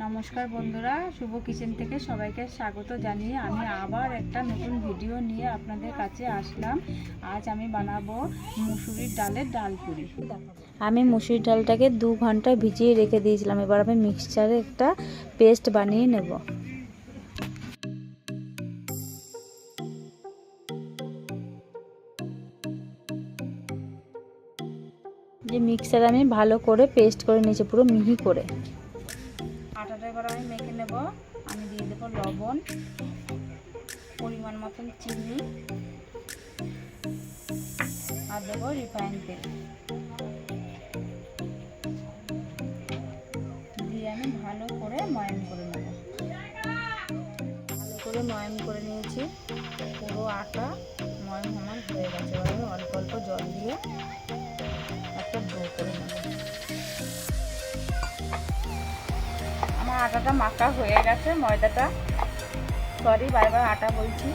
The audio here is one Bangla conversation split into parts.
নমস্কার বন্ধুরা, শুভ কিচেন থেকে সবাইকে স্বাগত জানিয়ে আমি আবার একটা নতুন ভিডিও নিয়ে আপনাদের কাছে আসলাম। আজ আমি বানাবো মুসুরির ডালের ডালপুরি। আমি মুসুরির ডালটাকে 2 ঘন্টা ভিজিয়ে রেখে দিয়েছিলাম। এবার আমি মিক্সচারে একটা পেস্ট বানিয়ে নেব। যে মিক্সারে আমি ভালো করে পেস্ট করে নিয়েছি, পুরো মিহি করে। আটাটা এবার আমি মেখে নেব। আমি দিয়ে দেবো লবণ, পরিমাণ মতন চিনি আর দেবো রিফাইন তেল দিয়ে আমি ভালো করে ময়ান করে নেব। ভালো করে ময়ান করে নিয়েছি, পুরো আটা ময়ান আমার হয়ে গেছে। এবার আমি অল্প অল্প জল দিয়ে একটা ডো করে নেব। আমার আটাটা মাখা হয়ে গেছে, বারবার আটা বলছি,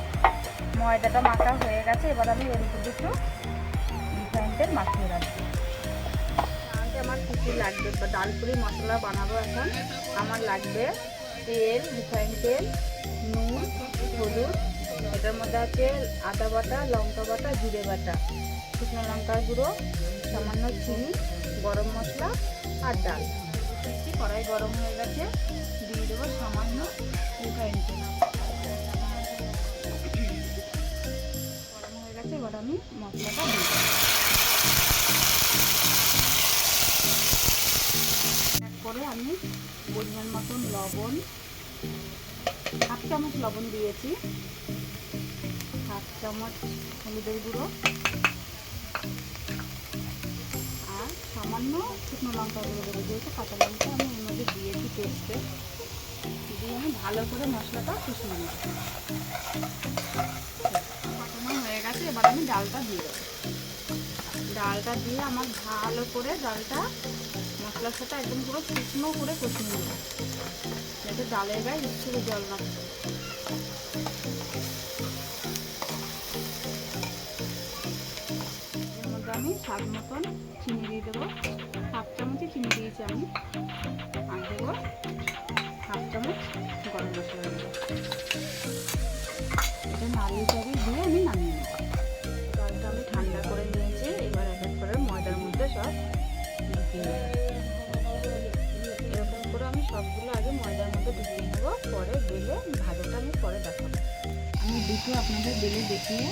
ময়দাটা মাখা হয়ে গেছে। এবার আমি এর উপর একটু রিফাইন তেল মাখিয়ে রাখবো। আমার কী কী লাগবে, ডালপুরি মশলা বানাবো এখন। আমার লাগবে তেল, রিফাইন তেল, নুন, হলুদ, এটার মধ্যে আছে আদা বাটা, লঙ্কা বাটা, জিরে বাটা, শুকনো লঙ্কার গুঁড়ো, সামান্য চিনি, গরম মশলা আর ডাল। কড়াই গরম হয়ে গেছে, দিয়ে দেবো সামান্য রিফাইন তেল। গরম হয়ে গেছে, এবার আমি মশলাটা দিয়ে দেবো। করে আমি পরিমাণ মতন লবণ, 1/2 চামচ লবণ দিয়েছি, 1/2 চামচ হলুদের গুঁড়ো আর সামান্য শুকনো লঙ্কা গুঁড়ো দেবো। যেহেতু কাঁচা লঙ্কা আমি এর মধ্যে দিয়েছি পেস্টে, দিয়ে আমি ভালো করে মশলাটা কষিয়ে নেব। কষানো হয়ে গেছে, এবার আমি ডালটা দিয়ে দেবো। ডালটা দিয়ে আমার ভালো করে ডালটা মশলার সাথে একদম পুরো শুকনো করে কষিয়ে নেব, যাতে ডালের গায়ে একটু জল না থাকে। এর মধ্যে আমি স্বাদ মতন চিনি দিয়ে দেবো। 1/2 চামচে চিনি দিয়েছি আমি, আর দেবো 1/2 চামচ গরম মশলা দেবো। এটা নাড়িয়ে চাড়িয়ে দিয়ে আমি নামিয়ে নেব। ডালটা আমি ঠান্ডা করে নিয়েছি, এবার এক এক করে ময়দার মধ্যে সব ঢুকিয়ে নেব। এরকম করে আমি সবগুলো আগে ময়দার মধ্যে ঢুকিয়ে নেব, পরে বেলে ভাজাটা আমি পরে দেখাবো। আমি দুটো আপনাদের বেলে দেখিয়ে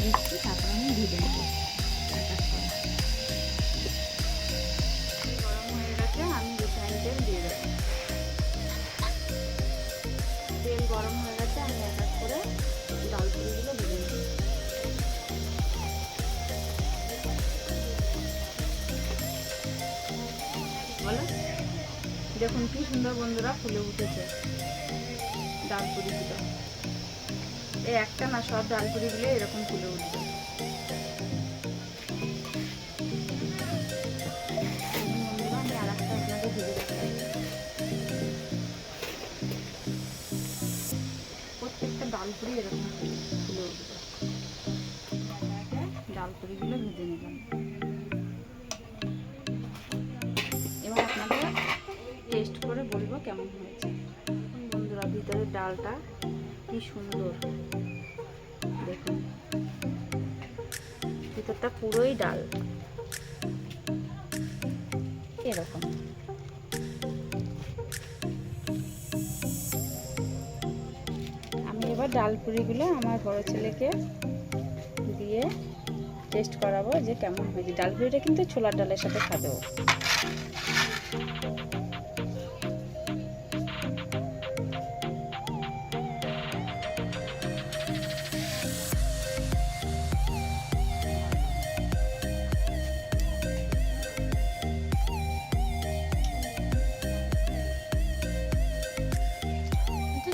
দিচ্ছি, তারপর আমি ভেজে নেব এক এক করে। গরম হয়ে গেছে, আমি রিফাইন তেল দিয়ে দেবো। তেল গরম হয়ে গেছে, আমি এক এক করে ডালপুরিগুলো ভেজে নেব। বলো, দেখুন কি সুন্দর বন্ধুরা ফুলে উঠেছে ডালপুরিগুলো। এই একটা না, সব ডালপুরিগুলো এরকম ফুলে উঠবে। আমি আর একটা আপনাকে ভেজে দেখাই। প্রত্যেকটা ডালপুরি এরকম ফুলে উঠবে। ডালপুরিগুলো ভেজে নিলাম। এবার আপনাদের টেস্ট করে বলবো কেমন হয়েছে। বন্ধুরা, ভিতরের ডালটা কি সুন্দর, দেখুন ভিতরটা পুরোই ডাল এরকম। আমি এবার ডালপুরিগুলো আমার বড় ছেলেকে দিয়ে টেস্ট করাবো যে কেমন হয়েছে। ডালপুরিটা কিন্তু ছোলার ডালের সাথে খাবে ও।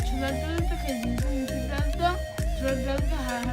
ছোলার ডালটা খেয়েছি, মুসুর ডালটা ছোলার ডালকে হাড়